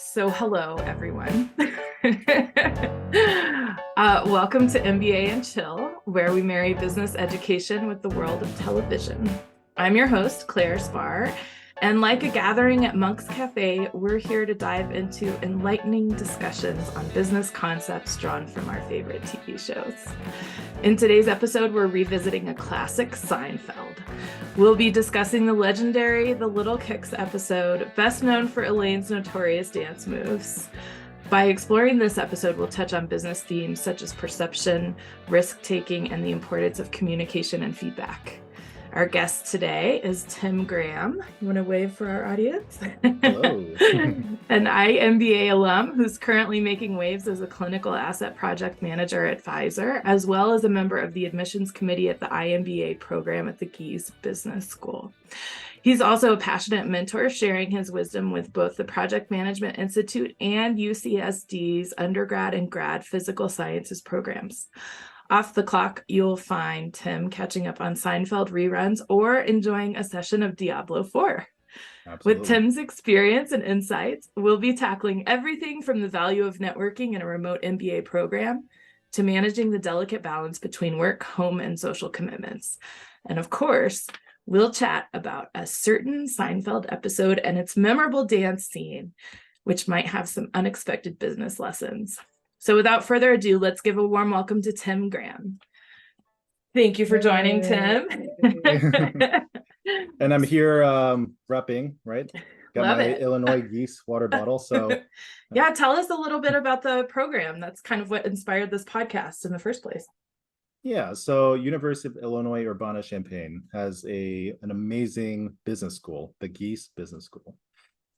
So hello, everyone. Welcome to MBA and Chill, where we marry business education with the world of television. I'm your host, Claire Spar, and like a gathering at Monk's Cafe, we're here to dive into enlightening discussions on business concepts drawn from our favorite TV shows. In today's episode, we're revisiting a classic, Seinfeld. We'll be discussing the legendary The Little Kicks episode, best known for Elaine's notorious dance moves. By exploring this episode, we'll touch on business themes such as perception, risk-taking, and the importance of communication and feedback. Our guest today is Tim Graham. You want to wave for our audience? Hello. An iMBA alum who's currently making waves as a clinical asset project manager at Pfizer, as well as a member of the admissions committee at the iMBA program at the Gies Business School. He's also a passionate mentor, sharing his wisdom with both the Project Management Institute and UCSD's undergrad and grad physical sciences programs. Off the clock, you'll find Tim catching up on Seinfeld reruns or enjoying a session of Diablo 4. Absolutely. With Tim's experience and insights, we'll be tackling everything from the value of networking in a remote MBA program to managing the delicate balance between work, home, and social commitments. And of course, we'll chat about a certain Seinfeld episode and its memorable dance scene, which might have some unexpected business lessons. So without further ado, let's give a warm welcome to Tim Graham. Thank you for joining, Tim. And I'm here repping, right? Got Love my it. Illinois Gies water bottle. So yeah, tell us a little bit about the program. That's kind of what inspired this podcast in the first place. Yeah, so University of Illinois Urbana-Champaign has an amazing business school, the Gies Business School.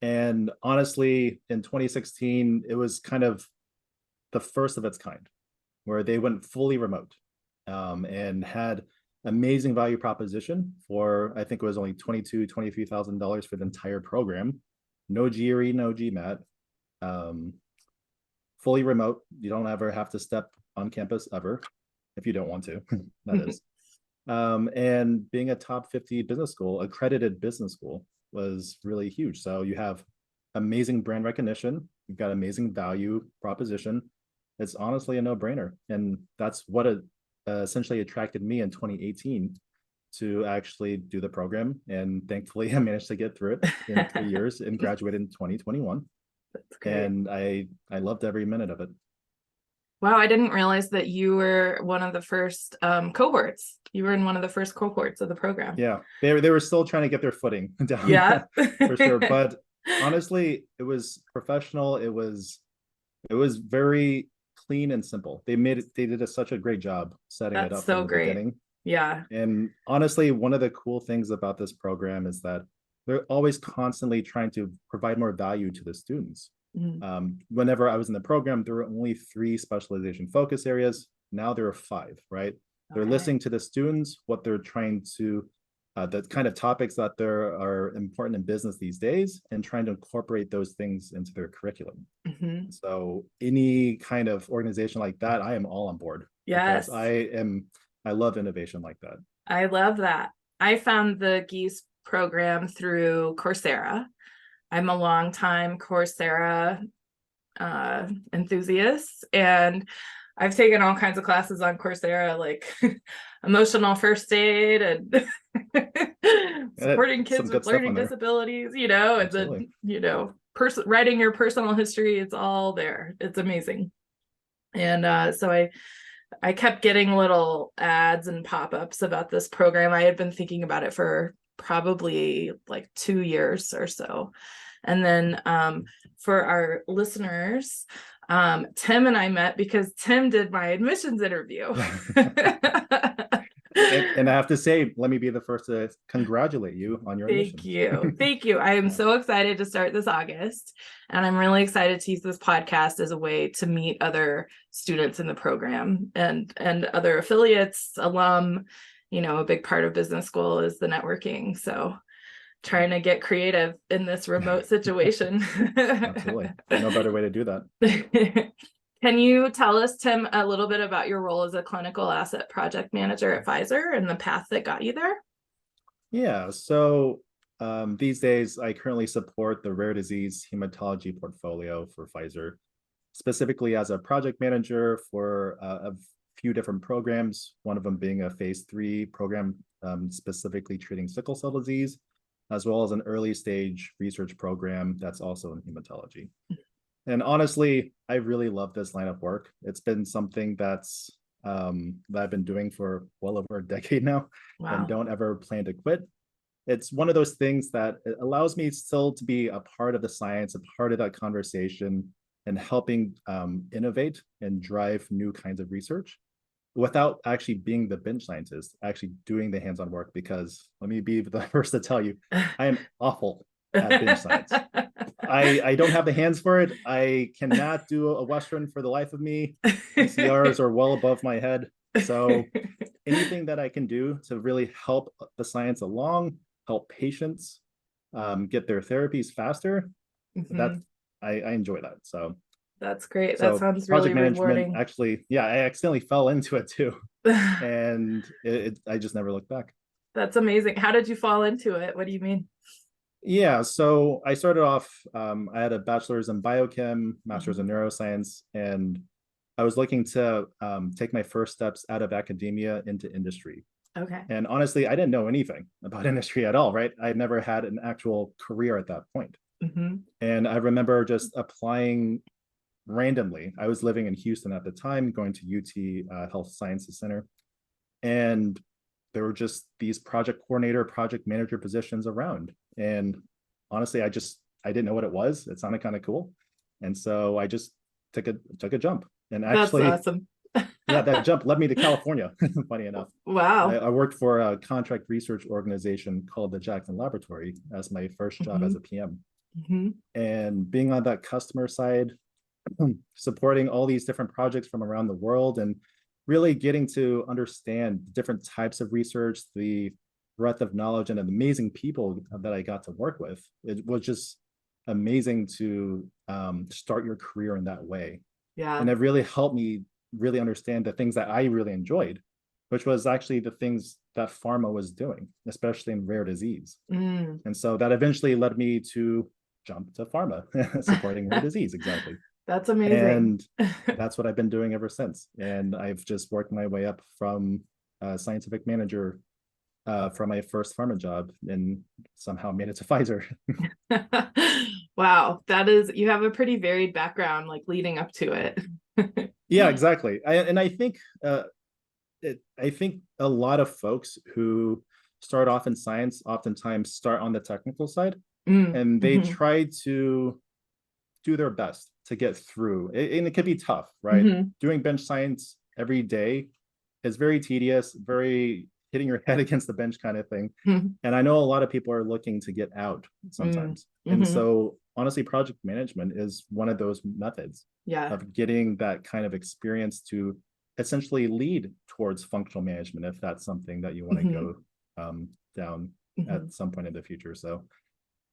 And honestly, in 2016, it was kind of the first of its kind, where they went fully remote and had amazing value proposition for, I think it was only $22,000, $23,000 for the entire program. No GRE, no GMAT, fully remote. You don't ever have to step on campus ever, if you don't want to, that is. And being a top 50 business school, accredited business school, was really huge. So you have amazing brand recognition, you've got amazing value proposition. It's honestly a no-brainer. And that's what essentially attracted me in 2018 to actually do the program. And thankfully, I managed to get through it in 3 years and graduated in 2021. That's great. And I loved every minute of it. Wow, I didn't realize that you were one of the first cohorts. You were in one of the first cohorts of the program. Yeah, they were still trying to get their footing down. Yeah, for sure. But honestly, it was professional. It was very clean and simple. They did such a great job setting it up so from the great. beginning. Yeah. And honestly, one of the cool things about this program is that they're always constantly trying to provide more value to the students. Mm-hmm. Whenever I was in the program, there were only 3 specialization focus areas. Now there are 5, right? They're listening to the students, what they're trying to, the kind of topics that are important in business these days, and trying to incorporate those things into their curriculum. Mm-hmm. So any kind of organization like that, I am all on board. Yes. I love innovation like that. I love that. I found the Gies program through Coursera. I'm a longtime Coursera enthusiast, and I've taken all kinds of classes on Coursera, like emotional first aid and supporting kids with learning disabilities, and Absolutely. then, writing your personal history. It's all there. It's amazing. And so I kept getting little ads and pop-ups about this program. I had been thinking about it for probably like 2 years or so. And then for our listeners, Tim and I met because Tim did my admissions interview. And I have to say, let me be the first to congratulate you on your admissions. Thank you. Thank you. I am so excited to start this August. And I'm really excited to use this podcast as a way to meet other students in the program and other affiliates, alum. A big part of business school is the networking. So trying to get creative in this remote situation. Absolutely. No better way to do that. Can you tell us, Tim, a little bit about your role as a clinical asset project manager at Pfizer and the path that got you there? Yeah. So these days, I currently support the rare disease hematology portfolio for Pfizer, specifically as a project manager for a few different programs, one of them being a phase 3 program specifically treating sickle cell disease, as well as an early stage research program that's also in hematology. And honestly, I really love this line of work. It's been something that I've been doing for well over a decade now. Wow. And don't ever plan to quit. It's one of those things that it allows me still to be a part of the science, a part of that conversation, and helping innovate and drive new kinds of research without actually being the bench scientist, actually doing the hands-on work. Because let me be the first to tell you, I am awful at bench science. I don't have the hands for it. I cannot do a Western for the life of me. PCRs are well above my head. So anything that I can do to really help the science along, help patients get their therapies faster, that I enjoy that. So that's great. That sounds really project management, rewarding. actually, yeah, I accidentally fell into it too. And I just never looked back. That's amazing. How did you fall into it? What do you mean? Yeah, so I started off, I had a bachelor's in biochem, master's in neuroscience, and I was looking to take my first steps out of academia into industry. Okay. And honestly, I didn't know anything about industry at all, right? I never had an actual career at that point. And I remember just applying randomly. I was living in Houston at the time, going to UT Health Sciences Center. And there were just these project coordinator, project manager positions around. And honestly, I didn't know what it was. It sounded kind of cool. And so I just took a jump. And actually, that's awesome. Yeah, that jump led me to California, funny enough. Wow. I worked for a contract research organization called the Jackson Laboratory as my first job as a PM. And being on that customer side, supporting all these different projects from around the world, and really getting to understand different types of research, the breadth of knowledge, and amazing people that I got to work with. It was just amazing to start your career in that way. Yeah. And it really helped me really understand the things that I really enjoyed, which was actually the things that pharma was doing, especially in rare disease. And so that eventually led me to jump to pharma, supporting rare disease. Exactly. That's amazing. And that's what I've been doing ever since. And I've just worked my way up from a scientific manager from my first pharma job and somehow made it to Pfizer. Wow, you have a pretty varied background, like leading up to it. Yeah, exactly. I think I think a lot of folks who start off in science oftentimes start on the technical side, and they try to do their best to get through. And it can be tough, right? Doing bench science every day is very tedious, very hitting your head against the bench kind of thing. And I know a lot of people are looking to get out sometimes. And so honestly, project management is one of those methods of getting that kind of experience to essentially lead towards functional management, if that's something that you want to go down at some point in the future. So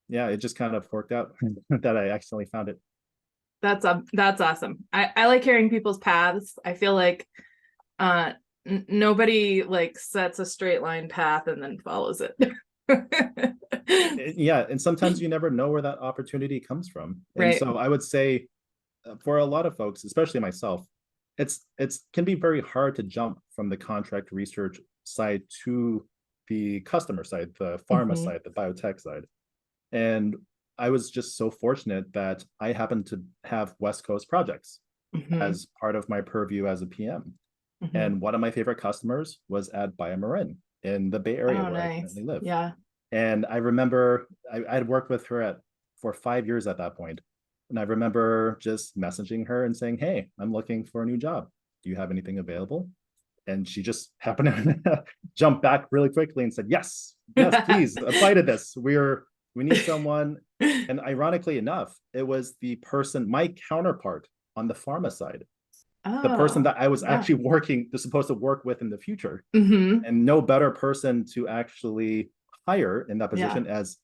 yeah, it just kind of worked out that I accidentally found it. That's awesome. I like hearing people's paths. I feel like nobody like sets a straight line path and then follows it. Yeah, and sometimes you never know where that opportunity comes from. And right. So I would say for a lot of folks, especially myself, it's can be very hard to jump from the contract research side to the customer side, the pharma side, the biotech side. And I was just so fortunate that I happened to have West Coast projects as part of my purview as a PM. And one of my favorite customers was at BioMarin in the Bay Area where I currently live. Yeah. And I remember I had worked with her for 5 years at that point. And I remember just messaging her and saying, hey, I'm looking for a new job. Do you have anything available? And she just happened to jump back really quickly and said, yes, please apply to this. We need someone. And ironically enough, it was the person, my counterpart on the pharma side, the person that I was actually supposed to work with in the future. And no better person to actually hire in that position as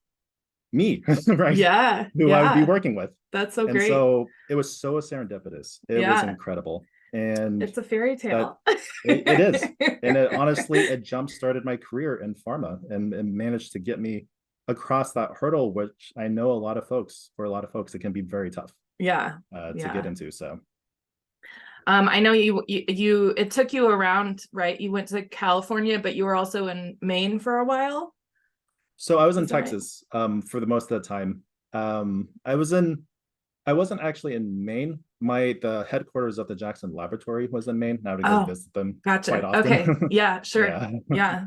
me, right? Who I would be working with. That's so great. And so it was so serendipitous. It was incredible. And it's a fairy tale. It is. And honestly, it jump started my career in pharma and managed to get me across that hurdle, which I know for a lot of folks, it can be very tough Yeah. to get into. So I know you it took you around, right? You went to California, but you were also in Maine for a while. so I was in Is that right? Texas for the most of the time. I wasn't actually in Maine. The headquarters of the Jackson Laboratory was in Maine. Now to go Oh, visit them quite gotcha. often. Okay. Yeah, sure. Yeah. Yeah.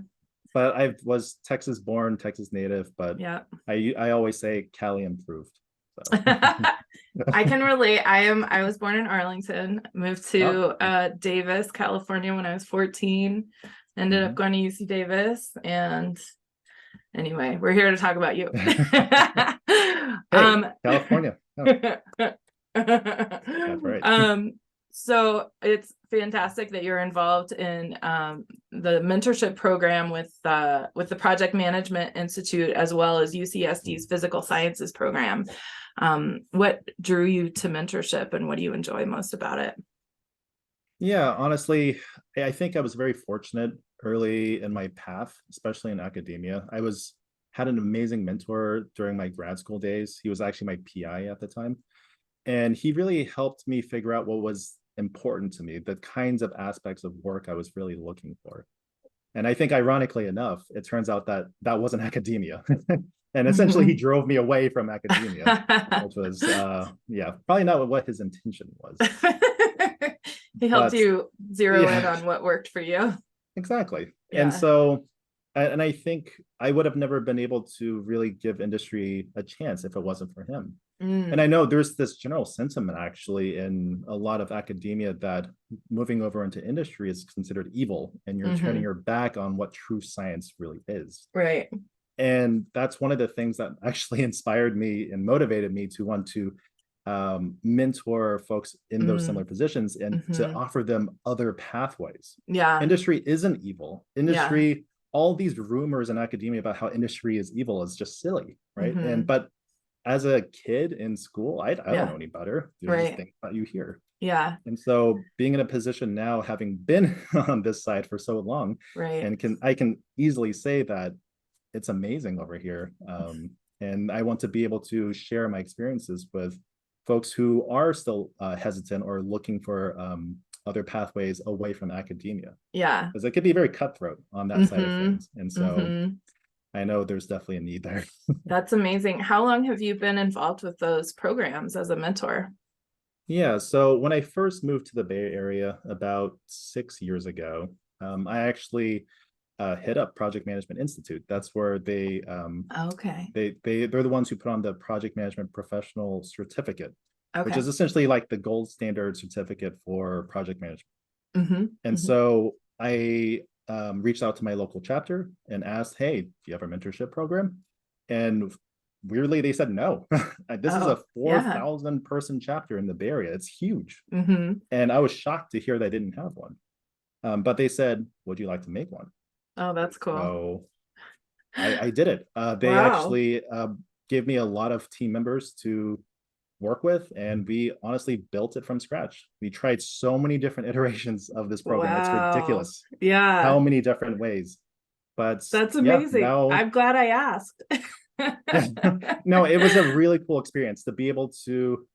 But I was Texas born, Texas native, but Yeah. I always say Cali improved. So I can relate. I was born in Arlington, moved oh, to Davis, California when I was 14, ended up going to UC Davis, and anyway, we're here to talk about you. hey, California. Oh, that's right. So it's fantastic that you're involved in the mentorship program with the Project Management Institute, as well as UCSD's Physical Sciences program. What drew you to mentorship, and what do you enjoy most about it? Yeah, honestly, I think I was very fortunate early in my path, especially in academia. Had an amazing mentor during my grad school days. He was actually my PI at the time. And he really helped me figure out what was important to me, the kinds of aspects of work I was really looking for. And I think ironically enough, it turns out that that wasn't academia. And essentially he drove me away from academia, which was probably not what his intention was. He helped But you zero in yeah, on what worked for you. exactly. And Yeah. so and I think I would have never been able to really give industry a chance if it wasn't for him. And I know there's this general sentiment actually in a lot of academia that moving over into industry is considered evil, and you're turning your back on what true science really is. Right. And that's one of the things that actually inspired me and motivated me to want to mentor folks in those similar positions and to offer them other pathways. Yeah. Industry isn't evil. Yeah. All these rumors in academia about how industry is evil is just silly, right? But as a kid in school, I don't know any better. There's just Right. things that you hear. Yeah. And so being in a position now, having been on this side for so long, Right. and I can easily say that it's amazing over here. And I want to be able to share my experiences with folks who are still hesitant or looking for other pathways away from academia. Yeah. Because it could be very cutthroat on that side of things. And so I know there's definitely a need there. That's amazing. How long have you been involved with those programs as a mentor? Yeah, so when I first moved to the Bay Area about 6 years ago, I actually hit up Project Management Institute. That's where Okay. they're the ones who put on the Project Management Professional Certificate, which Okay. is essentially like the gold standard certificate for project management. And Mm-hmm. so I reached out to my local chapter and asked, "Hey, do you have a mentorship program?" And weirdly, they said no. This is a Yeah. 4,000 person chapter in the Bay Area. It's huge. Mm-hmm. And I was shocked to hear they didn't have one. But they said, "Would you like to make one?" Oh, that's cool. So I did it. They Wow. actually gave me a lot of team members to work with, and we honestly built it from scratch. We tried so many different iterations of this program. It's Wow. ridiculous Yeah. how many different ways. But That's yeah, amazing. now I'm glad I asked. no, it was a really cool experience to be able to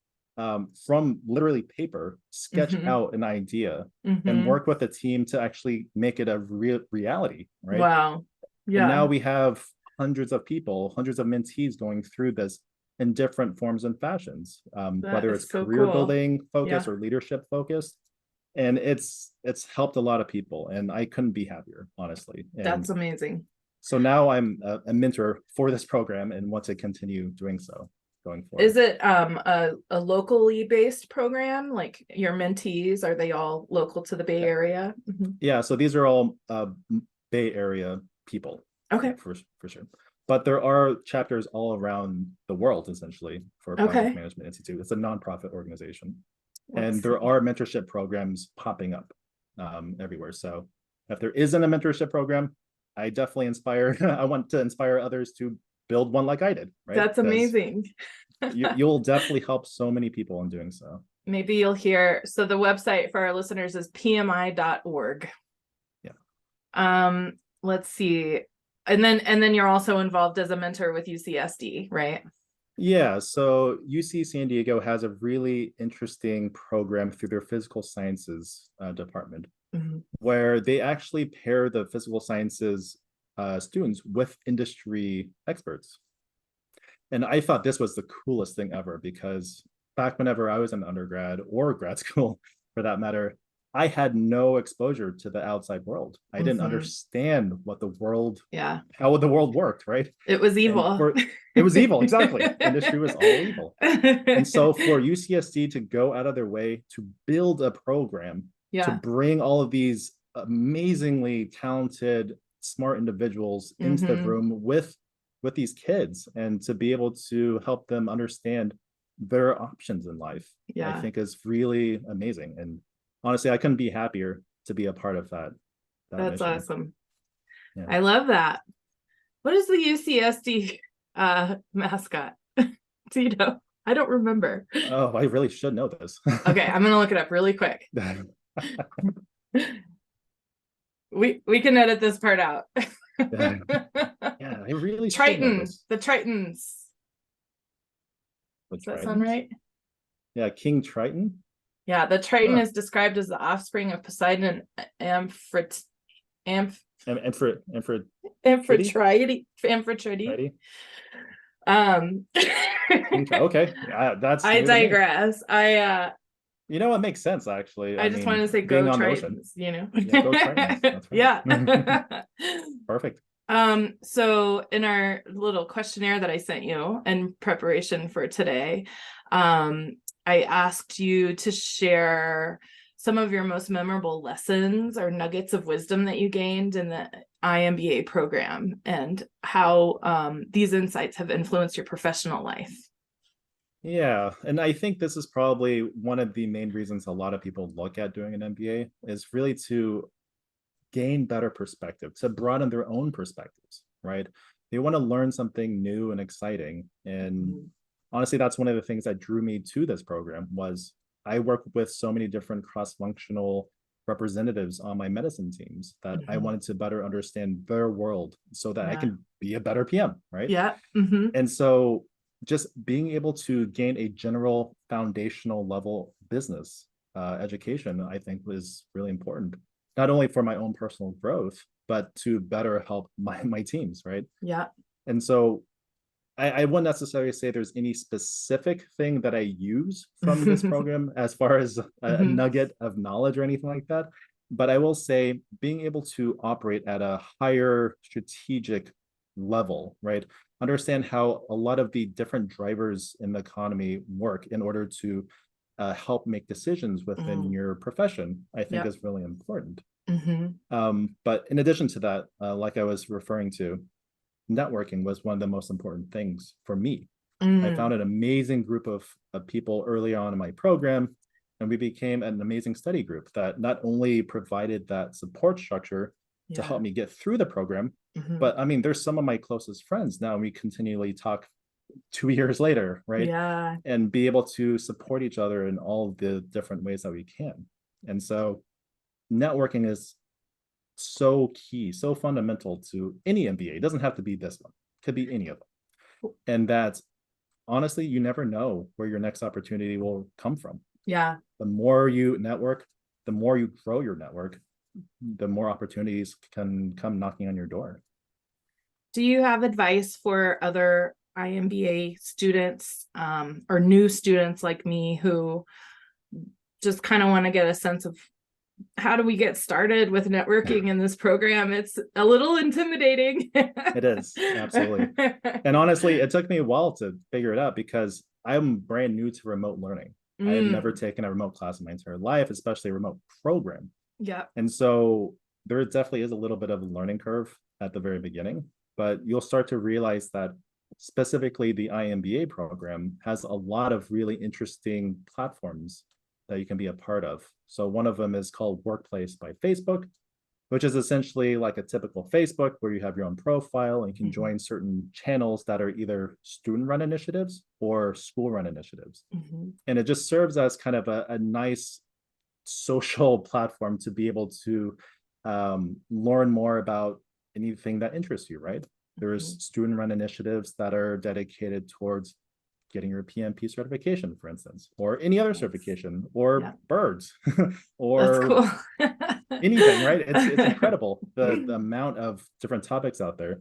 from literally paper sketch out an idea and work with a team to actually make it a real reality, right? Wow. And now Yeah. we have hundreds of people, hundreds of mentees going through this in different forms and fashions, That whether is it's so career cool. building focused Yeah. or leadership focused. And it's helped a lot of people, and I couldn't be happier, honestly. And That's amazing. so now I'm a mentor for this program and want to continue doing so going Is forward. it a locally based program? Like your mentees, are they all local to the Bay Yeah, Area? yeah, so these are all Bay Area people. Okay. Yeah, for sure. But there are chapters all around the world, essentially, for Project Okay. Management Institute. It's a nonprofit organization. Let's And there see. are mentorship programs popping up everywhere. So if there isn't a mentorship program, I definitely I want to inspire others to build one like I did, right? That's Because amazing. you'll definitely help so many people in doing so. Maybe you'll hear. So the website for our listeners is pmi.org. Yeah. Let's see. And then you're also involved as a mentor with UCSD, right? Yeah, so UC San Diego has a really interesting program through their physical sciences department, where they actually pair the physical sciences students with industry experts. And I thought this was the coolest thing ever, because back whenever I was in undergrad or grad school, for that matter, I had no exposure to the outside world. I didn't understand what the world, how the world worked, right? It was evil. It was evil, exactly. Industry was all evil. And so for UCSD to go out of their way to build a program to bring all of these amazingly talented, smart individuals into the room with these kids, and to be able to help them understand their options in life, I think is really amazing. And honestly, I couldn't be happier to be a part of that. That's mission. awesome. Yeah. I love that. What is the UCSD mascot? Do you know? I don't remember. Oh, I really should know this. Okay, I'm gonna look it up really quick. We can edit this part out. Yeah, I really Triton, the Tritons. Does that sound right? Yeah, King Triton. Yeah, the Triton is described as the offspring of Poseidon and Amphitrite. Okay, that's. I digress. You know what makes sense, actually. I just wanted to say go Tritons, you know. Yeah, go Tritons. That's right. Yeah. Perfect. So in our little questionnaire that I sent you in preparation for today, I asked you to share some of your most memorable lessons or nuggets of wisdom that you gained in the iMBA program, and how these insights have influenced your professional life. Yeah, and I think this is probably one of the main reasons a lot of people look at doing an MBA, is really to gain better perspective, to broaden their own perspectives, right? They want to learn something new and exciting. And honestly, that's one of the things that drew me to this program. Was I work with so many different cross-functional representatives on my medicine teams that I wanted to better understand their world so that I can be a better PM, right? Yeah. And so just being able to gain a general foundational level business education, I think, was really important, not only for my own personal growth, but to better help my teams, right? Yeah. And so I wouldn't necessarily say there's any specific thing that I use from this program as far as a nugget of knowledge or anything like that. But I will say being able to operate at a higher strategic level, right? Understand how a lot of the different drivers in the economy work in order to help make decisions within your profession, I think is really important. But in addition to that, like I was referring to, networking was one of the most important things for me. I found an amazing group of people early on in my program, and we became an amazing study group that not only provided that support structure to help me get through the program, but I mean, there's some of my closest friends now, and we continually talk 2 years later, right? Yeah. And be able to support each other in all the different ways that we can. And so networking is so key, so fundamental to any MBA. It doesn't have to be this one, it could be any of them. And that honestly, you never know where your next opportunity will come from. Yeah. The more you network, the more you grow your network, the more opportunities can come knocking on your door. Do you have advice for other iMBA students or new students like me who just kind of want to get a sense of how do we get started with networking in this program? It's a little intimidating. It is, absolutely. And honestly, it took me a while to figure it out, because I'm brand new to remote learning. I had never taken a remote class in my entire life, especially a remote program. Yeah. And so there definitely is a little bit of a learning curve at the very beginning, but you'll start to realize that specifically the iMBA program has a lot of really interesting platforms that you can be a part of. So one of them is called Workplace by Facebook, which is essentially like a typical Facebook where you have your own profile and you can join certain channels that are either student-run initiatives or school-run initiatives. And it just serves as kind of a nice social platform to be able to learn more about anything that interests you, right? There's student-run initiatives that are dedicated towards getting your PMP certification, for instance, or any other certification, or birds, or cool. anything, right? It's incredible the amount of different topics out there.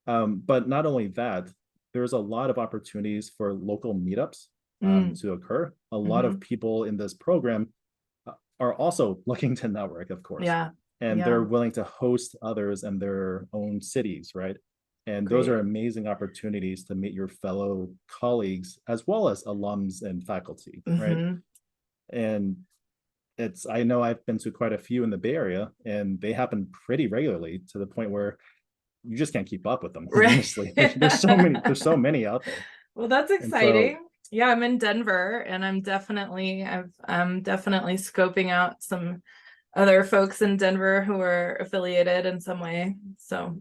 But not only that, there's a lot of opportunities for local meetups to occur. A lot of people in this program are also looking to network, of course. And they're willing to host others in their own cities, right? And those are amazing opportunities to meet your fellow colleagues as well as alums and faculty, right? And I know I've been to quite a few in the Bay Area, and they happen pretty regularly to the point where you just can't keep up with them. Honestly, there's so many out there. Well, that's exciting. Yeah, I'm in Denver, and I'm definitely scoping out some other folks in Denver who are affiliated in some way. So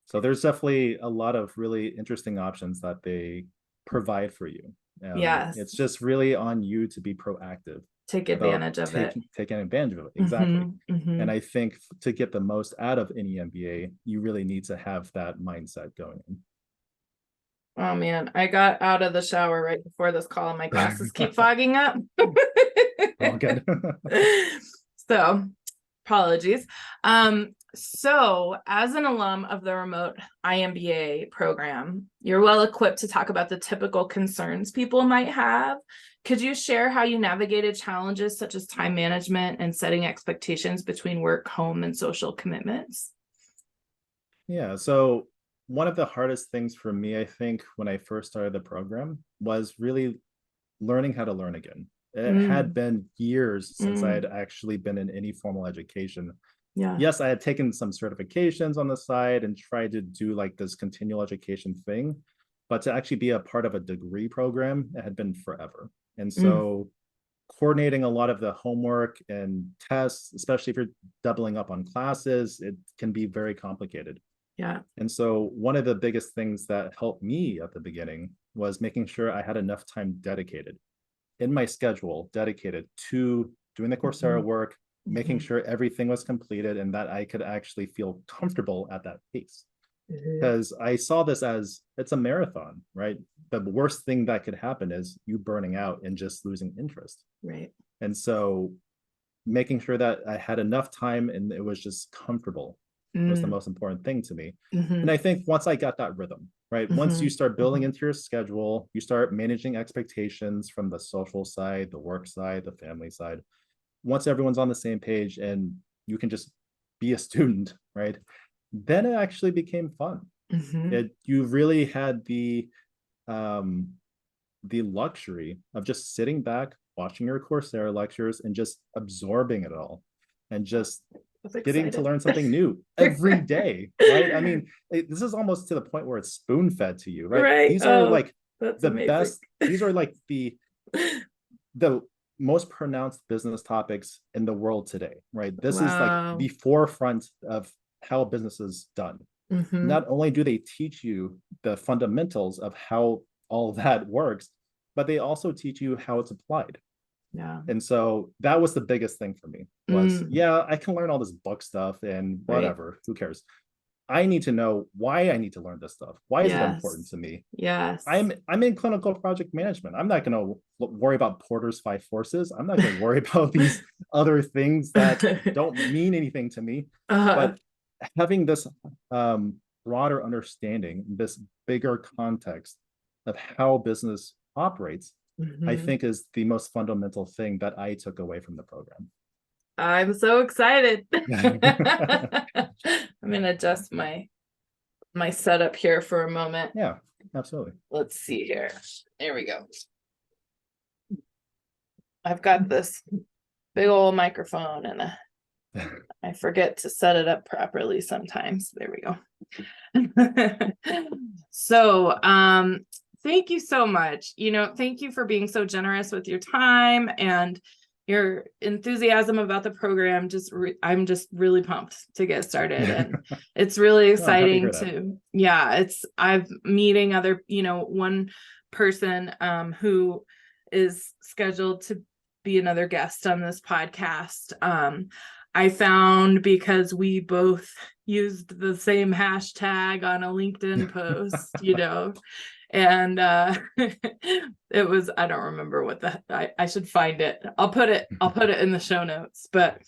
so there's definitely a lot of really interesting options that they provide for you. Yes, it's just really on you to be proactive. Take advantage of it. Taking advantage of it. Exactly. And I think to get the most out of any MBA, you really need to have that mindset going in. Oh man, I got out of the shower right before this call and my glasses keep fogging up. All good. So apologies. So as an alum of the remote iMBA program, you're well equipped to talk about the typical concerns people might have. Could you share how you navigated challenges such as time management and setting expectations between work, home, and social commitments? Yeah, so one of the hardest things for me, I think, when I first started the program was really learning how to learn again. It had been years since I had actually been in any formal education. Yes, I had taken some certifications on the side and tried to do like this continual education thing, but to actually be a part of a degree program, it had been forever. And so coordinating a lot of the homework and tests, especially if you're doubling up on classes, it can be very complicated. And so one of the biggest things that helped me at the beginning was making sure I had enough time dedicated in my schedule, dedicated to doing the Coursera work, making sure everything was completed and that I could actually feel comfortable at that pace. Because I saw this as it's a marathon, right? The worst thing that could happen is you burning out and just losing interest. And so making sure that I had enough time and it was just comfortable was the most important thing to me. And I think once I got that rhythm, right? Once you start building into your schedule, you start managing expectations from the social side, the work side, the family side. Once everyone's on the same page and you can just be a student, right? Then it actually became fun. You really had the luxury of just sitting back, watching your Coursera lectures and just absorbing it all and just getting to learn something new every day, right? I mean, this is almost to the point where it's spoon-fed to you, right? These are like the best, these are like the most pronounced business topics in the world today, right? This is like the forefront of how business is done. Not only do they teach you the fundamentals of how all that works, but they also teach you how it's applied. And so that was the biggest thing for me was, I can learn all this book stuff and whatever, who cares? I need to know why I need to learn this stuff. Why is it important to me? I'm in clinical project management. I'm not going to worry about Porter's 5 forces. I'm not going to worry about these other things that don't mean anything to me. But having this broader understanding, this bigger context of how business operates, I think is the most fundamental thing that I took away from the program. I'm so excited. I'm gonna adjust my setup here for a moment. Yeah, absolutely. Let's see here. There we go. I've got this big old microphone and I forget to set it up properly sometimes. There we go. So, thank you so much. Thank you for being so generous with your time and your enthusiasm about the program. I'm just really pumped to get started, and it's really exciting I'm meeting other, one person who is scheduled to be another guest on this podcast. I found because we both used the same hashtag on a LinkedIn post, and it was, I don't remember what I should find it. I'll put it in the show notes, but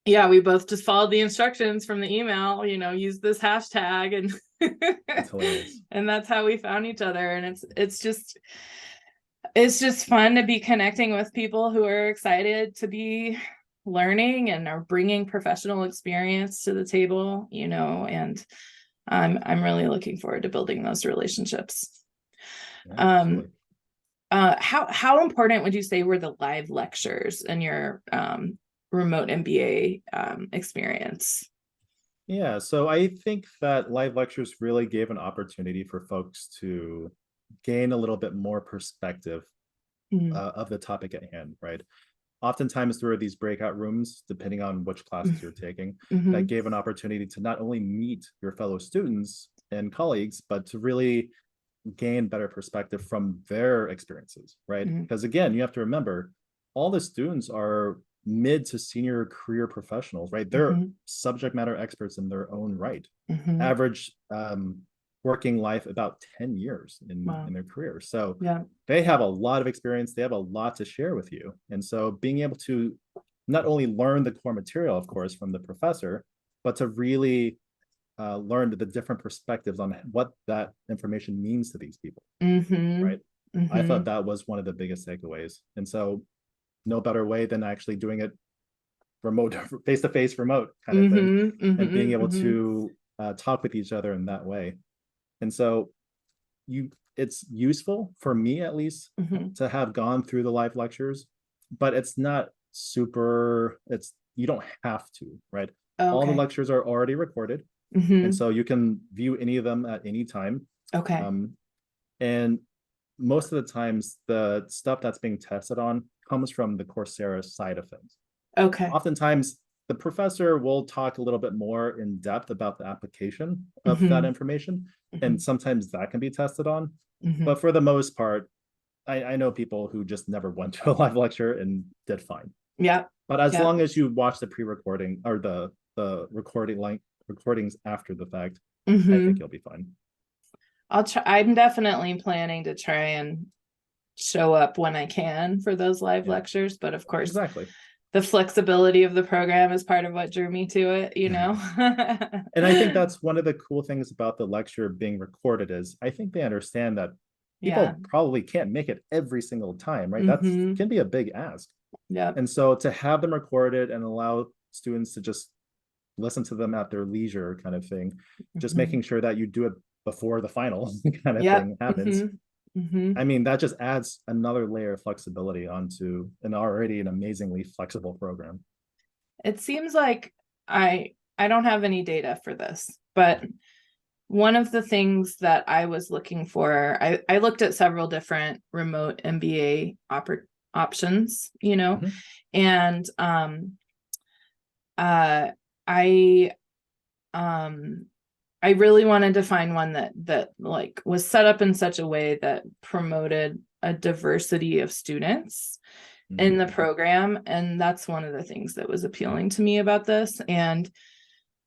yeah, we both just followed the instructions from the email, use this hashtag, and That's hilarious. and that's how we found each other. And it's just fun to be connecting with people who are excited to be learning and are bringing professional experience to the table, and I'm really looking forward to building those relationships. Yeah, How important would you say were the live lectures in your remote MBA experience? Yeah, so I think that live lectures really gave an opportunity for folks to gain a little bit more perspective of the topic at hand, right? Oftentimes there are these breakout rooms, depending on which classes you're taking, that gave an opportunity to not only meet your fellow students and colleagues, but to really gain better perspective from their experiences, right? Because again, you have to remember, all the students are mid to senior career professionals, right? They're subject matter experts in their own right. Average working life about 10 years in their career. So they have a lot of experience. They have a lot to share with you. And so being able to not only learn the core material, of course, from the professor, but to really learn the different perspectives on what that information means to these people, right? I thought that was one of the biggest takeaways. And so no better way than actually doing it remote, face-to-face remote kind of thing, and being able to talk with each other in that way. And so it's useful for me, at least, to have gone through the live lectures, but it's not super, you don't have to, right? Okay. All the lectures are already recorded. And so you can view any of them at any time. Okay. And most of the times the stuff that's being tested on comes from the Coursera side of things. Okay. Oftentimes the professor will talk a little bit more in depth about the application of that information. And sometimes that can be tested on. But for the most part, I know people who just never went to a live lecture and did fine. Yeah. But as long as you watch the pre-recording or the recordings after the fact, I think you'll be fine. I'll try. I'm definitely planning to try and show up when I can for those live lectures, but of course, the flexibility of the program is part of what drew me to it, And I think that's one of the cool things about the lecture being recorded is I think they understand that people probably can't make it every single time, right? That's can be a big ask. Yeah. And so to have them recorded and allow students to just listen to them at their leisure kind of thing, just making sure that you do it before the final kind of thing happens. I mean, that just adds another layer of flexibility onto an already an amazingly flexible program. It seems like I don't have any data for this, but one of the things that I was looking for, I looked at several different remote MBA options, and I really wanted to find one that like was set up in such a way that promoted a diversity of students in the program. And that's one of the things that was appealing to me about this and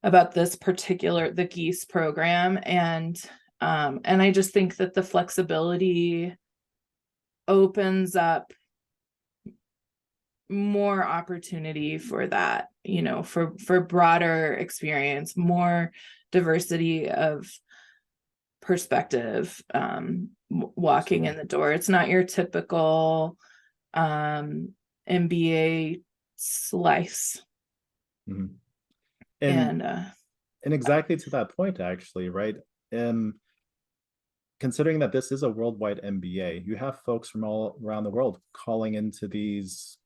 about this particular, the Gies program. And I just think that the flexibility opens up more opportunity for that, for broader experience, more diversity of perspective, walking in the door. It's not your typical MBA slice. And exactly to that point, actually, right? Considering that this is a worldwide MBA, you have folks from all around the world calling into these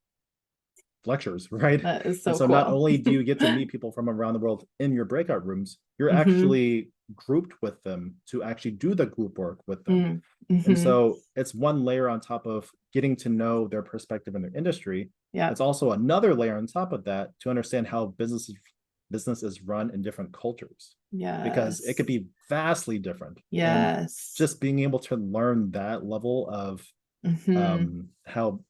lectures, right? That is so and so cool. Not only do you get to meet people from around the world in your breakout rooms, you're actually grouped with them to actually do the group work with them. And so it's one layer on top of getting to know their perspective in their industry. Yeah. It's also another layer on top of that to understand how business is run in different cultures. Yeah. Because it could be vastly different. Yes. And just being able to learn that level of how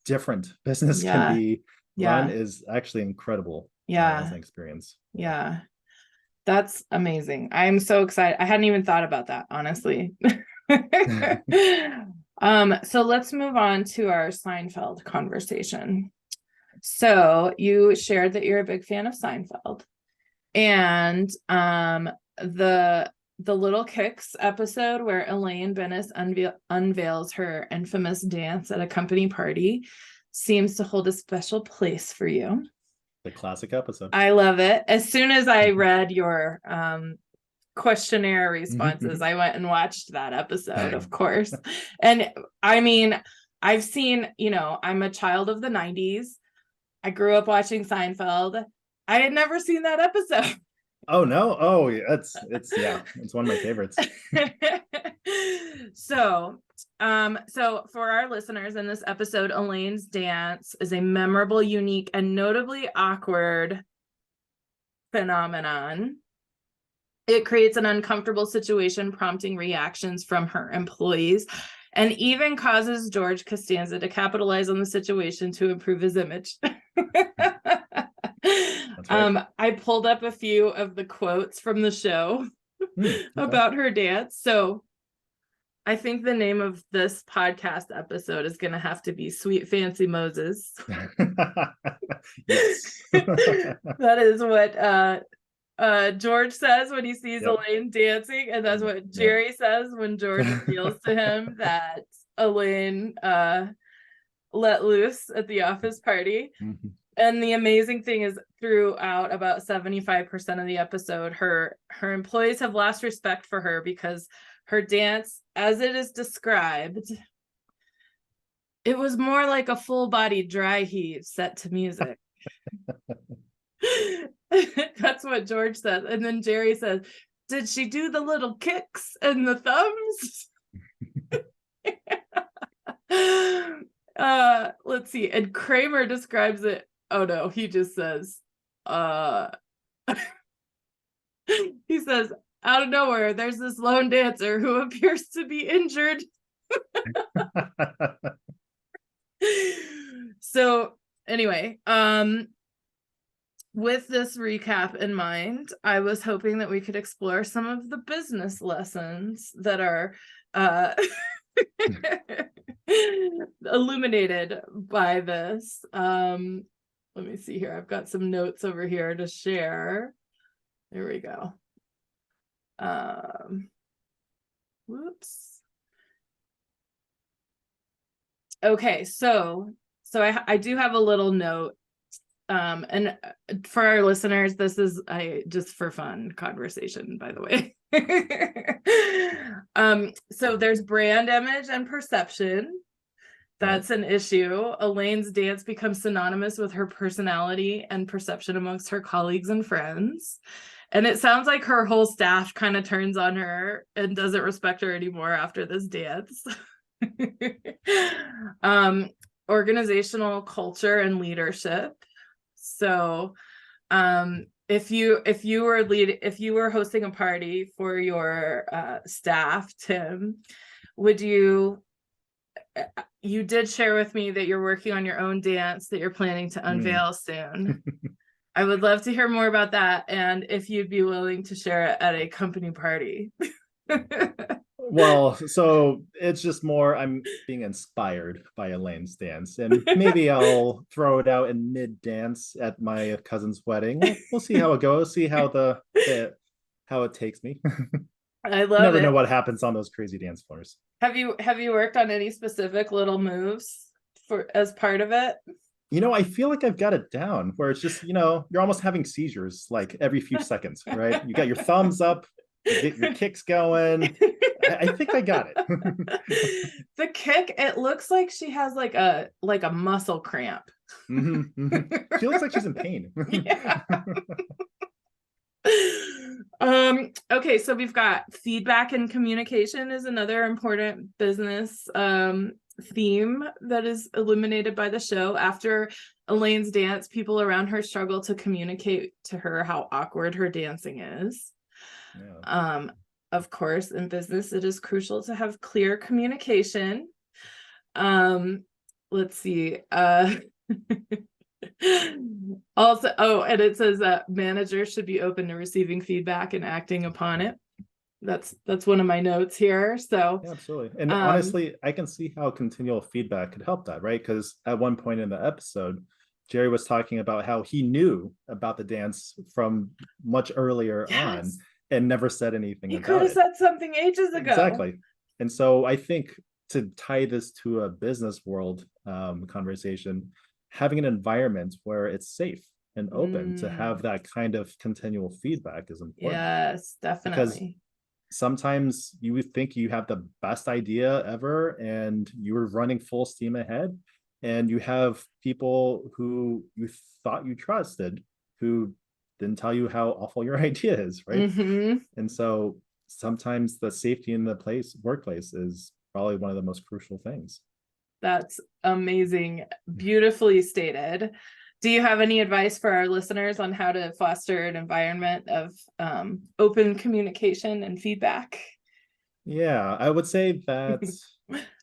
different business can be Run is actually incredible as an experience. Yeah. That's amazing. I'm so excited. I hadn't even thought about that, honestly. So let's move on to our Seinfeld conversation. So you shared that you're a big fan of Seinfeld, and the Little Kicks episode where Elaine Bennis unveils her infamous dance at a company party seems to hold a special place for you. The classic episode. I love it. As soon as I read your questionnaire responses, I went and watched that episode, of course. And I mean, I've seen, I'm a child of the 90s. I grew up watching Seinfeld. I had never seen that episode. Oh no. Oh, it's one of my favorites. So for our listeners, in this episode, Elaine's dance is a memorable, unique, and notably awkward phenomenon. It creates an uncomfortable situation, prompting reactions from her employees, and even causes George Costanza to capitalize on the situation to improve his image. That's right. I pulled up a few of the quotes from the show about her dance. So I think the name of this podcast episode is going to have to be Sweet Fancy Moses. Yes. That is what George says when he sees Elaine dancing, and that's what Jerry says when George reveals to him that Elaine let loose at the office party. And the amazing thing is, throughout about 75% of the episode, her employees have lost respect for her because her dance, as it is described, it was more like a full-body dry heave set to music. That's what George says. And then Jerry says, did she do the little kicks and the thumbs? Let's see. And Kramer describes it. Oh no, he just says, he says, out of nowhere, there's this lone dancer who appears to be injured. So anyway, with this recap in mind, I was hoping that we could explore some of the business lessons that are illuminated by this. Let me see here. I've got some notes over here to share. There we go. Whoops. Okay, so I do have a little note. And for our listeners, this is just for fun conversation, by the way. So there's brand image and perception. That's an issue. Elaine's dance becomes synonymous with her personality and perception amongst her colleagues and friends. And it sounds like her whole staff kind of turns on her and doesn't respect her anymore after this dance. Organizational culture and leadership. So if you were hosting a party for your staff, Tim, would you did share with me that you're working on your own dance that you're planning to unveil soon. I would love to hear more about that, and if you'd be willing to share it at a company party. Well, so it's just more I'm being inspired by Elaine's dance, and maybe I'll throw it out in mid-dance at my cousin's wedding. We'll see how it goes, see how how it takes me. I love Never it. know what happens on those crazy dance floors. Have you worked on any specific little moves as part of it? I feel like I've got it down where it's just, you're almost having seizures like every few seconds, right? You got your thumbs up, you get your kicks going. I think I got it. The kick, it looks like she has like a muscle cramp. She looks like she's in pain. Yeah. Okay, so we've got feedback and communication is another important business theme that is illuminated by the show. After Elaine's dance, people around her struggle to communicate to her how awkward her dancing is. Yeah. Of course, in business, it is crucial to have clear communication. Let's see. Also, oh, and it says that managers should be open to receiving feedback and acting upon it. That's one of my notes here. So Yeah, absolutely. And honestly, I can see how continual feedback could help that, right? Because at one point in the episode, Jerry was talking about how he knew about the dance from much earlier on and never said anything he about could have it. said something ages ago. Exactly. And so I think to tie this to a business world conversation, having an environment where it's safe and open to have that kind of continual feedback is important. Yes, Because definitely. sometimes you think you have the best idea ever and you're running full steam ahead, and you have people who you thought you trusted who didn't tell you how awful your idea is, right? And so sometimes the safety in the workplace is probably one of the most crucial things. That's amazing. Beautifully stated. Do you have any advice for our listeners on how to foster an environment of open communication and feedback? Yeah, I would say that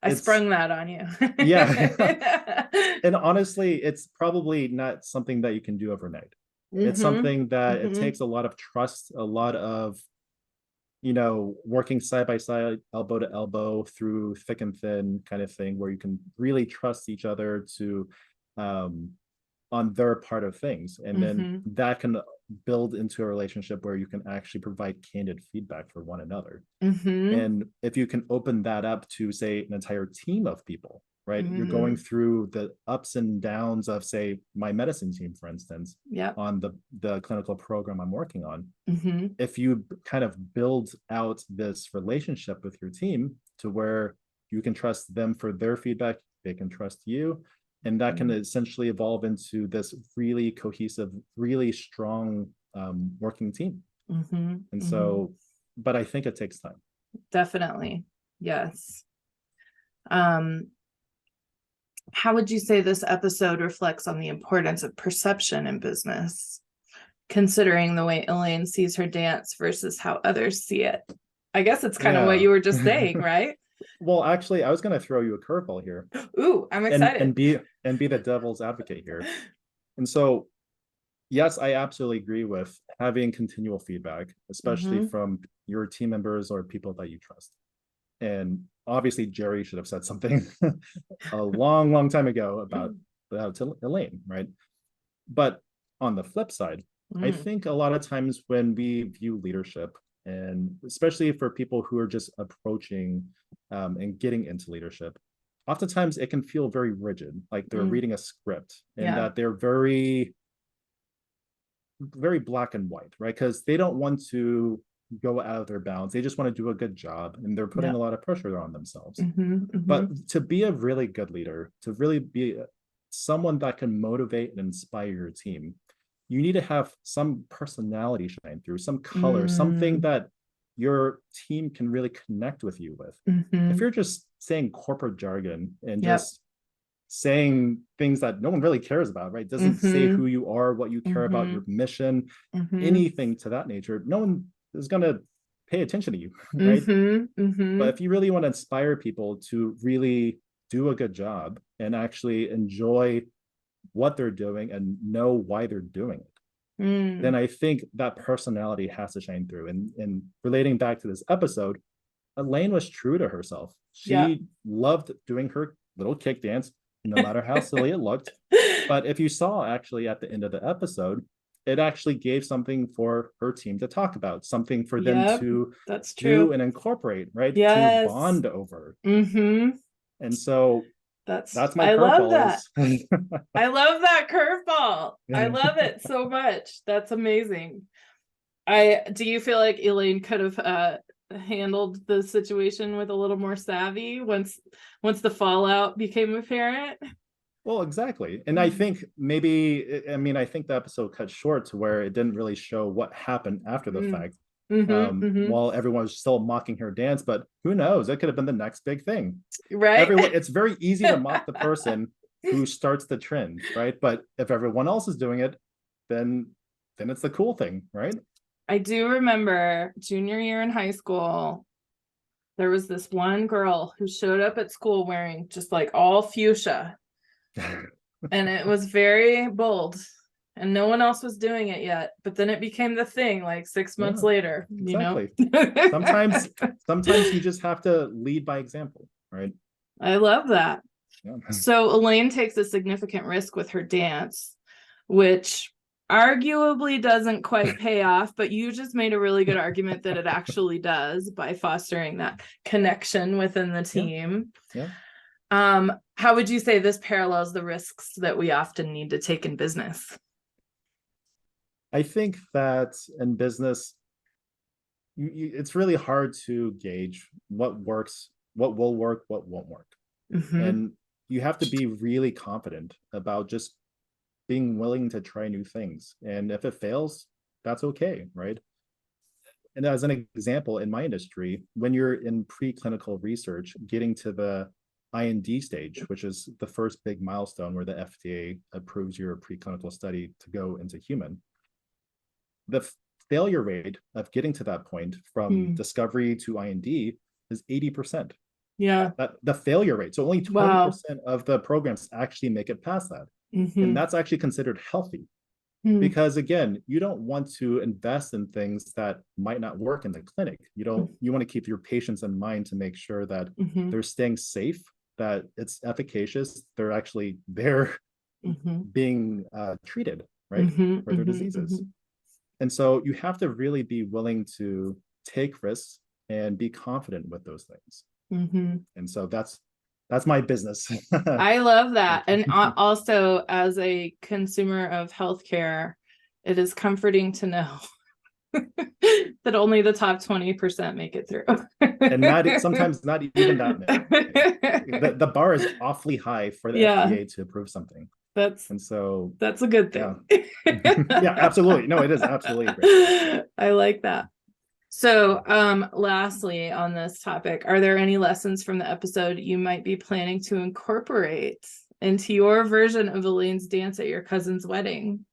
I sprung that on you. Yeah. And honestly, it's probably not something that you can do overnight. It's something that it takes a lot of trust, a lot of, working side by side, elbow to elbow through thick and thin kind of thing, where you can really trust each other to on their part of things. And then that can build into a relationship where you can actually provide candid feedback for one another. And if you can open that up to, say, an entire team of people, right? You're going through the ups and downs of, say, my medicine team, for instance, on the clinical program I'm working on. If you kind of build out this relationship with your team to where you can trust them for their feedback, they can trust you, and that can essentially evolve into this really cohesive, really strong working team. And so, but I think it takes time. Definitely. Yes. How would you say this episode reflects on the importance of perception in business, considering the way Elaine sees her dance versus how others see it? I guess it's kind of what you were just saying, right? Well, actually, I was going to throw you a curveball here. Ooh, I'm excited. And be the devil's advocate here. And so, yes, I absolutely agree with having continual feedback, especially from your team members or people that you trust. And obviously, Jerry should have said something a long time ago about Elaine, right? But on the flip side, I think a lot of times when we view leadership, and especially for people who are just approaching and getting into leadership, oftentimes it can feel very rigid, like they're reading a script, and that they're very black and white, right? Because they don't want to go out of their bounds. They just want to do a good job, and they're putting a lot of pressure on themselves. But to be a really good leader, to really be someone that can motivate and inspire your team, you need to have some personality shine through, some color, something that your team can really connect with you with. If you're just saying corporate jargon and just saying things that no one really cares about, right? Doesn't say who you are, what you care about, your mission, anything to that nature, no one is going to pay attention to you, right? But if you really want to inspire people to really do a good job and actually enjoy what they're doing and know why they're doing it, then I think that personality has to shine through. And relating back to this episode, Elaine was true to herself. She loved doing her little kick dance, no matter how silly it looked. But if you saw actually at the end of the episode, it actually gave something for her team to talk about, something for them to do and incorporate, right? To bond over. And so that's my curveball. I love that curveball. I love it so much. That's amazing. Do you feel like Elaine could have handled the situation with a little more savvy once the fallout became apparent? Well, exactly. And I think maybe, I think the episode cut short to where it didn't really show what happened after the fact. While everyone was still mocking her dance, but who knows? It could have been the next big thing, right? It's very easy to mock the person who starts the trend, right? But if everyone else is doing it, then it's the cool thing, right? I do remember junior year in high school, there was this one girl who showed up at school wearing just like all fuchsia. And it was very bold. And no one else was doing it yet. But then it became the thing like 6 months Yeah, later, exactly. you know? Sometimes you just have to lead by example, right? I love that. Yeah. So Elaine takes a significant risk with her dance, which arguably doesn't quite pay off, but you just made a really good argument that it actually does by fostering that connection within the team. Yeah. How would you say this parallels the risks that we often need to take in business? I think that in business, it's really hard to gauge what works, what will work, what won't work. And you have to be really confident about just being willing to try new things. And if it fails, that's okay, right? And as an example, in my industry, when you're in preclinical research, getting to the IND stage, which is the first big milestone where the FDA approves your preclinical study to go into human, the failure rate of getting to that point from discovery to IND is 80%. Yeah. The failure rate. So only 20% of the programs actually make it past that. And that's actually considered healthy. Because again, you don't want to invest in things that might not work in the clinic. You want to keep your patients in mind to make sure that they're staying safe, that it's efficacious, they're actually being treated, right, for their diseases. And so you have to really be willing to take risks and be confident with those things. And so that's my business. I love that. And also, as a consumer of healthcare, it is comforting to know that only the top 20% make it through. And sometimes not even that many. The bar is awfully high for the FDA to approve something. That's a good thing. Yeah, absolutely. No, it is absolutely great. I like that. So, lastly on this topic, are there any lessons from the episode you might be planning to incorporate into your version of Elaine's dance at your cousin's wedding?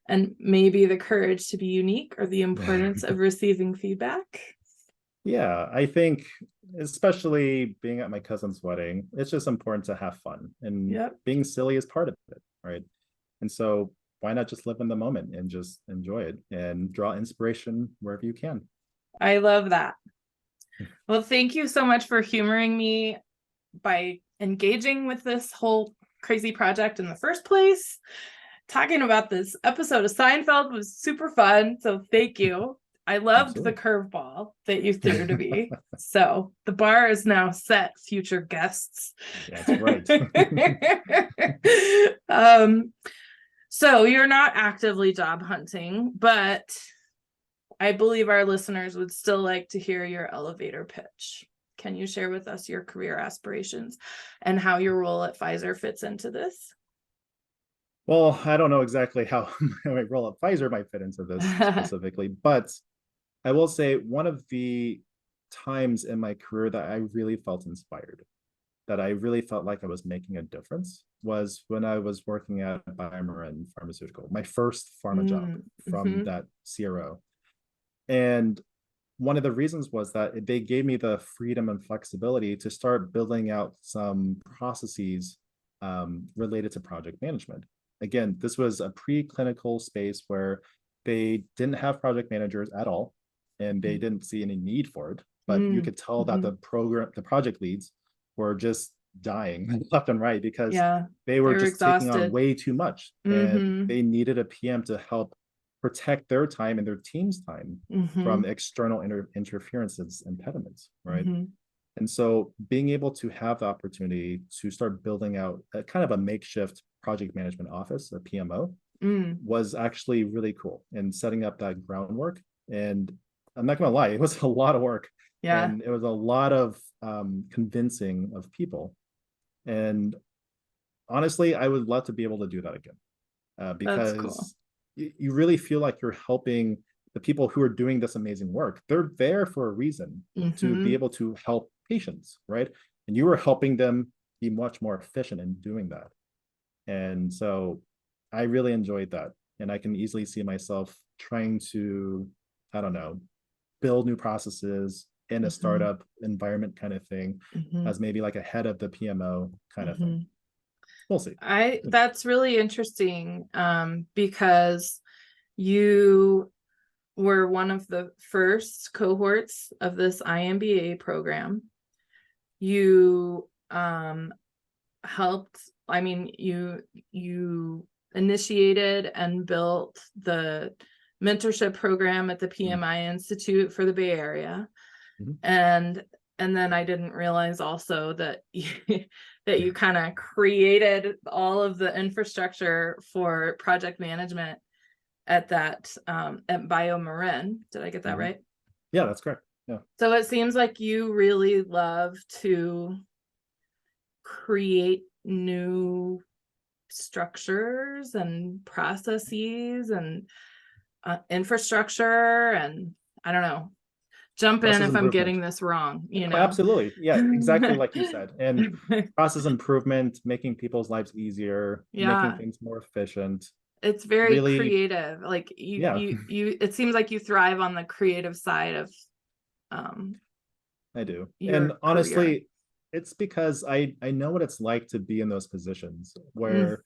And maybe the courage to be unique or the importance of receiving feedback? Yeah, I think especially being at my cousin's wedding, it's just important to have fun, and being silly is part of it, right? And so why not just live in the moment and just enjoy it and draw inspiration wherever you can. I love that. Well, thank you so much for humoring me by engaging with this whole crazy project in the first place. Talking about this episode of Seinfeld was super fun. So thank you. I loved the curveball that you threw to me. So the bar is now set, future guests. That's right. So you're not actively job hunting, but I believe our listeners would still like to hear your elevator pitch. Can you share with us your career aspirations and how your role at Pfizer fits into this? Well, I don't know exactly how my role at Pfizer might fit into this specifically, but I will say one of the times in my career that I really felt inspired, that I really felt like I was making a difference, was when I was working at BioMarin Pharmaceutical, my first pharma job from that CRO. And one of the reasons was that they gave me the freedom and flexibility to start building out some processes related to project management. Again, this was a preclinical space where they didn't have project managers at all, and they didn't see any need for it. But you could tell that the project leads were just dying left and right because they were just taking on way too much, and they needed a PM to help protect their time and their team's time from external interferences, impediments, right? And so being able to have the opportunity to start building out a kind of a makeshift project management office, a PMO, was actually really cool, and setting up that groundwork. And I'm not going to lie, it was a lot of work. And it was a lot of convincing of people. And honestly, I would love to be able to do that again, because you really feel like you're helping the people who are doing this amazing work. They're there for a reason, to be able to help patients, right? And you were helping them be much more efficient in doing that. And so I really enjoyed that. And I can easily see myself trying to, I don't know, build new processes in a startup environment kind of thing, as maybe like a head of the PMO kind of thing. we'll see. That's really interesting, because you were one of the first cohorts of this iMBA program. You helped, I mean, you initiated and built the mentorship program at the PMI Institute for the Bay Area. And then I didn't realize also that that you kind of created all of the infrastructure for project management at that at BioMarin. Did I get that right? Yeah, that's correct. Yeah. So it seems like you really love to create new structures and processes and infrastructure, and I don't know. Jump in if I'm getting this wrong, you know. Absolutely. Yeah, exactly like you said. And process improvement, making people's lives easier, making things more efficient. It's very really creative. Like you it seems like you thrive on the creative side of I do. And honestly, it's because I know what it's like to be in those positions where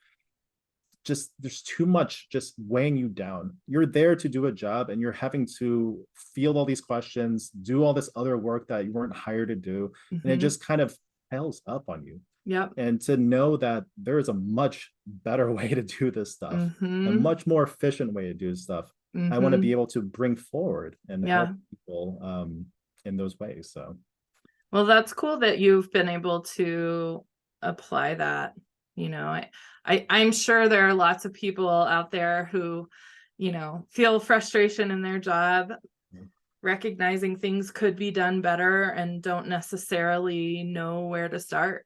just there's too much just weighing you down. You're there to do a job and you're having to field all these questions, do all this other work that you weren't hired to do. And it just kind of piles up on you. Yep. And to know that there is a much better way to do this stuff, a much more efficient way to do stuff. I want to be able to bring forward and help people in those ways. So, well, that's cool that you've been able to apply that. You know, I'm sure there are lots of people out there who, you know, feel frustration in their job, recognizing things could be done better and don't necessarily know where to start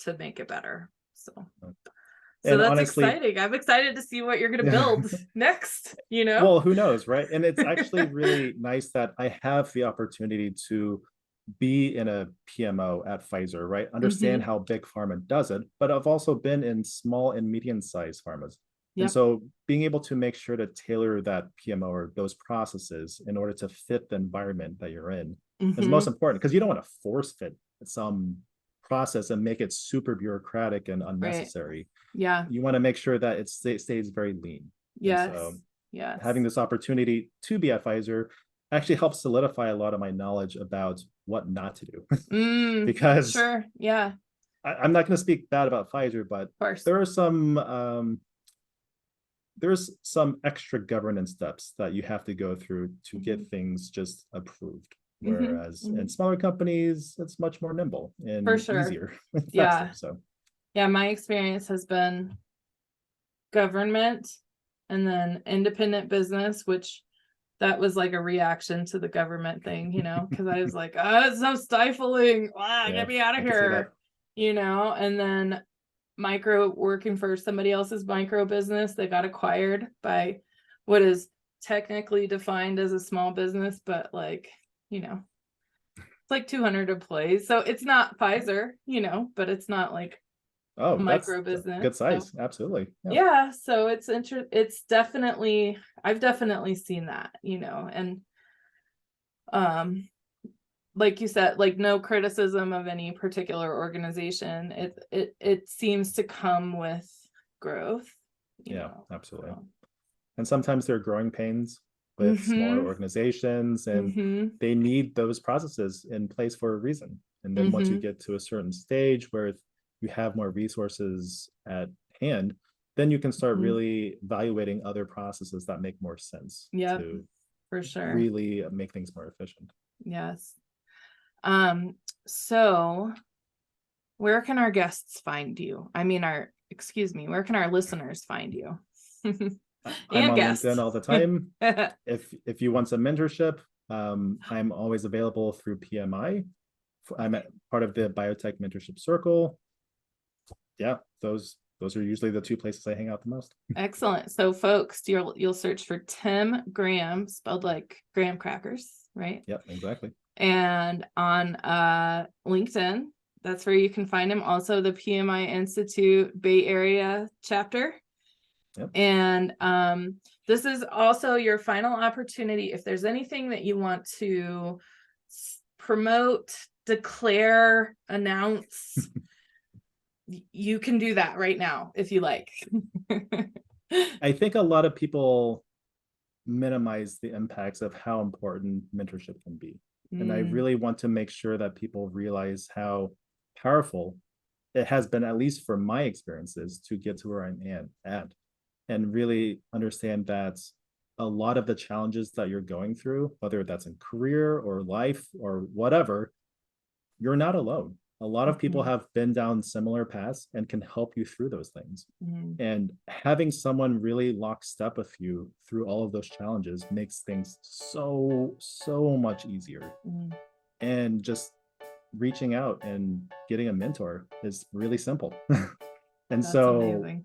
to make it better. So that's honestly exciting. I'm excited to see what you're going to build next, you know? Well, who knows, right? And it's actually really nice that I have the opportunity to be in a PMO at Pfizer, right? Understand how big pharma does it, but I've also been in small and medium-sized pharmas. And so being able to make sure to tailor that PMO or those processes in order to fit the environment that you're in is most important, because you don't want to force fit some process and make it super bureaucratic and unnecessary. You want to make sure that it stays very lean. So having this opportunity to be at Pfizer actually helps solidify a lot of my knowledge about what not to do. Because I'm not going to speak bad about Pfizer, but there are there's some extra governance steps that you have to go through to get things just approved. Whereas in smaller companies, it's much more nimble and easier. Faster, so my experience has been government and then independent business, which that was like a reaction to the government thing, you know, because I was like, oh, it's so stifling. Get me out of here, you know. And then working for somebody else's micro business, they got acquired by what is technically defined as a small business, but like, you know, it's like 200 employees. So it's not Pfizer, you know, but it's not like micro business. Good size. So, absolutely. So it's definitely, I've definitely seen that, you know, and like you said, like no criticism of any particular organization. It seems to come with growth. You know, absolutely. And sometimes there are growing pains with smaller organizations, and they need those processes in place for a reason. And then once you get to a certain stage where you have more resources at hand, then you can start really evaluating other processes that make more sense to for sure really make things more efficient. Yes. So where can our guests find you? I mean, where can our listeners find you? I'm on LinkedIn all the time. If you want some mentorship, I'm always available through PMI. I'm part of the biotech mentorship circle. Those are usually the two places I hang out the most. Excellent. So folks, you'll search for Tim Graham, spelled like graham crackers, right? Yep, exactly. And on LinkedIn, that's where you can find him. Also the PMI Institute Bay Area chapter. Yep. And this is also your final opportunity. If there's anything that you want to promote, declare, announce, you can do that right now if you like. I think a lot of people minimize the impacts of how important mentorship can be. And I really want to make sure that people realize how powerful it has been, at least for my experiences, to get to where I'm at, and really understand that a lot of the challenges that you're going through, whether that's in career or life or whatever, you're not alone. A lot of people have been down similar paths and can help you through those things. And having someone really lockstep with you through all of those challenges makes things so much easier. And just reaching out and getting a mentor is really simple. And That's so amazing.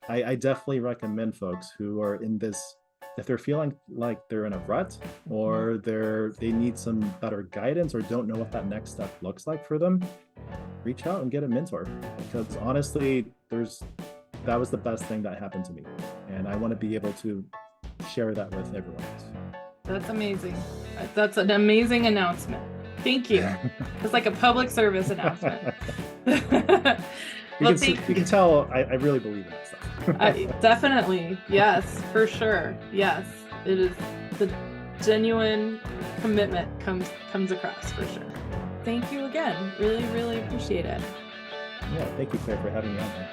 I definitely recommend folks who are in this, if they're feeling like they're in a rut, or they need some better guidance, or don't know what that next step looks like for them, reach out and get a mentor. Because honestly, that was the best thing that happened to me, and I want to be able to share that with everyone else. That's amazing. That's an amazing announcement. Thank you. It's like a public service announcement. You can tell I really believe in that stuff. Definitely. Yes, for sure. Yes, it is. The genuine commitment comes across for sure. Thank you again. Really, really appreciate it. Yeah, thank you, Claire, for having me on here.